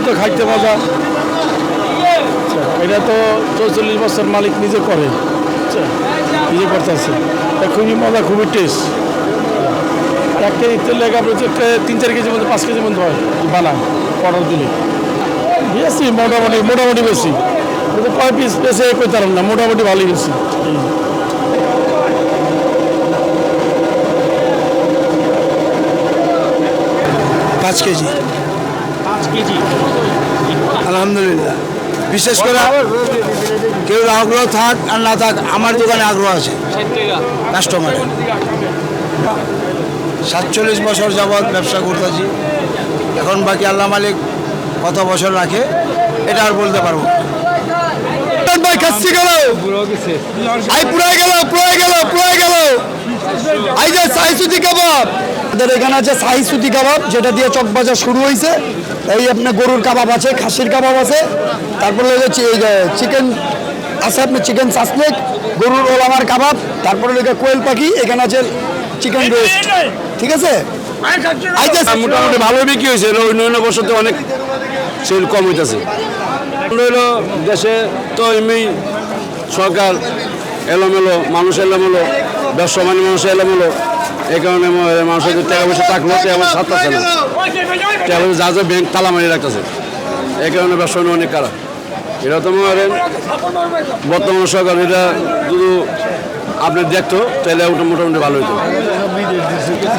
তো খাইতে মজা। এটা তো 44 বছর মালিক নিজে করে, নিজে করতেছে, খুবই মজা, খুবই টেস্ট। 1 কেজি তেল লেগে আপনার 3-4 কেজির মধ্যে 5 কেজির মধ্যে হয় বানায় অর্ডার দিলে। বেশি মোটামুটি বেশি, কয় পিস বেশি করতে পারেন না, মোটামুটি ভালোই বেশি। 5 কেজি। 5 কেজি আলহামদুলিল্লাহ। বিশেষ করে কেউ আগ্রহ থাক আর না থাক, আমার দোকানে আগ্রহ আছে কাস্টমারের। 47 বছর যাবৎ ব্যবসা করতেছি। এখন বাকি আল্লাহ মালিক কত বছর রাখে এটা আর বলতে পারবো। ভাই খাচ্ছি গেল, এই যে শাহী সুতি কাবাব, আমাদের এখানে আছে শাহী সুতি কাবাব, যেটা দিয়ে চকবাজা শুরু হয়েছে। এই আপনার গরুর কাবাব আছে, খাসির কাবাব আছে, তারপরে হচ্ছে চিকেন আছে, আপনার চিকেন সাসলেক, গরুর ওলামার কাবাব, তারপরে কোয়েল পাখি, এখানে আছে চিকেন রোস্ট। ঠিক আছে, মোটামুটি ভালো বিক্রি হয়েছে। অন্যান্য বছর অনেক সেল কম হইতেছে। দেশে তো এমনি সরকার এলোমেলো, মানুষ এলোমেলো, ব্যবসা মানুষ এলোমেলো, এই কারণে মানুষের টাকা পয়সা থাকলো আমার সাথ আছে না, টাকা পয়সা যা যা ব্যাংক তালা মারি রাখতেছে, এই কারণে ব্যবসা অনেক খারাপ। এটা তো মনে করেন বর্তমান সরকার এটা শুধু আপনি দেখতো তাহলে ওটা মোটামুটি ভালো হতো।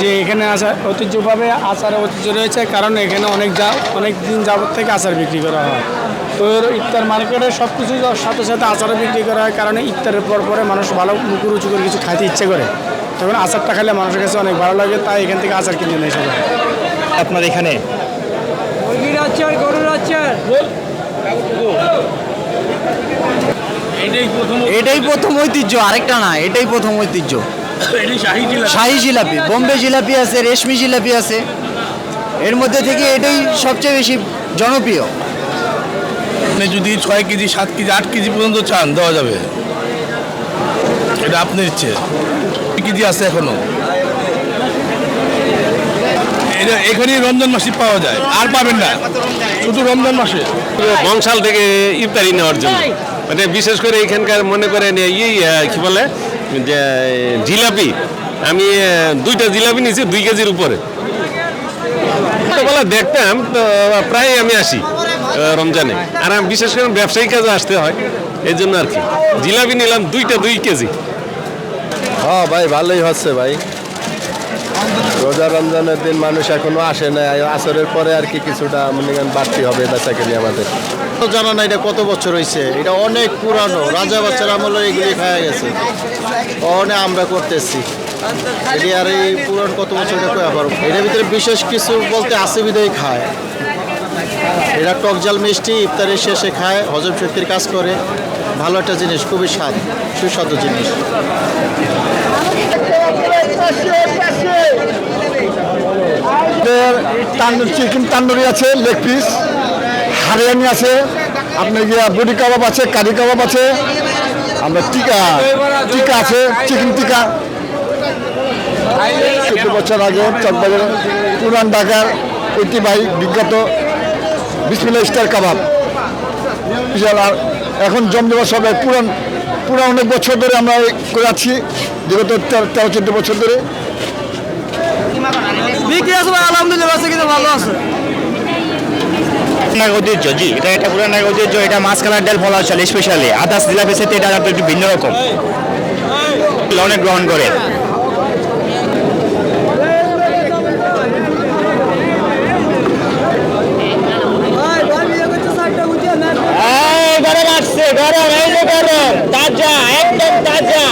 যে এখানে ঐতিহ্যভাবে আচারের ঐতিহ্য রয়েছে, কারণ এখানে অনেক দিন যাবত থেকে আচার বিক্রি করা হয়। তো ইফতার মার্কেটে সব কিছুর সাথে সাথে আচারও বিক্রি করা হয়, কারণে ইফতারের পরে মানুষ ভালো মুখরুচি করে কিছু খাইতে ইচ্ছে করে, তখন আচারটা খেলে মানুষের কাছে অনেক ভালো লাগে, তাই এখান থেকে আচার কিনে নিয়ে এসে যায়। আপনার এখানে মুরগির আচার, গরুর আচার, এটাই প্রথম ঐতিহ্য, আরেকটা না, এটাই প্রথম ঐতিহ্য। শাহী জিলাপি, বোম্বে জিলাপি আছে, রেশমি জিলাপি আছে, এর মধ্যে থেকে এটাই সবচেয়ে বেশি জনপ্রিয়। আপনি যদি 6 কেজি, 7 কেজি, 8 কেজি পর্যন্ত চান দেওয়া যাবে, এটা আপনার ইচ্ছে। কেজি আছে এখনো, এখানেই রমজান মাসে পাওয়া যায়, আর পাবেন না, শুধু রমজান মাসে। বংশাল থেকে ইফতারি নেওয়ার জন্য, মানে বিশেষ করে এখানকার মনে করেন কি বলে যে জিলাপি, আমি 2টা জিলাপি নিয়েছি 2 কেজির উপরে। ছোটবেলা দেখতাম তো প্রায় আমি আসি রমজানে, আর আমি বিশেষ করে ব্যবসায়িক কাজে আসতে হয়, এই জন্য আর কি জিলাপি নিলাম 2টা 2 কেজি। হ্যাঁ ভাই, ভালোই হচ্ছে ভাই। রোজা রমজানের দিন মানুষ এখনো আসে না, আসরের পরে আর কি কিছুটা মনে করেন বাড়তি হবে বেচাকেনি আমাদের। জানা না এটা কত বছর হয়েছে, এটা অনেক পুরানো, রাজা বাচ্চার আমলে এগুলি খাওয়া গেছে, অনেক আমরা করতেছি। এটি আর এই পুরান কত বছর এটা কয়া পারবো। এটার ভিতরে বিশেষ কিছু বলতে আসে বিদায় খায়, এরা টক জাল মিষ্টি ইফতারের শেষে খায়, হজম শক্তির কাজ করে, ভালো একটা জিনিস, খুবই সুস্বাদু জিনিস। চিকেন তান্দুরি আছে, লেগ পিস, হারিয়ানি আছে, আপনার বডি কাবাব আছে, কারি কাবাব আছে, আপনার টিকা আছে, চিকেন টিকা। 14 বছর আগে চকবাজার পুরান ঢাকার ঐতিহ্যবাহী বিখ্যাত বিসমিল্লাহ স্টার কাবাব। আর এখন জমজমা সবাই পুরান অনেক বছর ধরে আমরা করে আছি, বিগত 13-14 বছর ধরে বিক্রি আছে। আলহামদুলিল্লাহ আছে, কিন্তু ভালো আছে। ঐতিহ্য, জি, এটা একটা পুরান ঐতিহ্য। এটা মাছ কালার ডাল ফলা চাল স্পেশালি আদার্স জিলাপির সাথে এটা একটু ভিন্ন রকম, অনেক গ্রহণ করে। গরম আসছে, গরম, এই যে গরম, তাজা, একদম তাজা।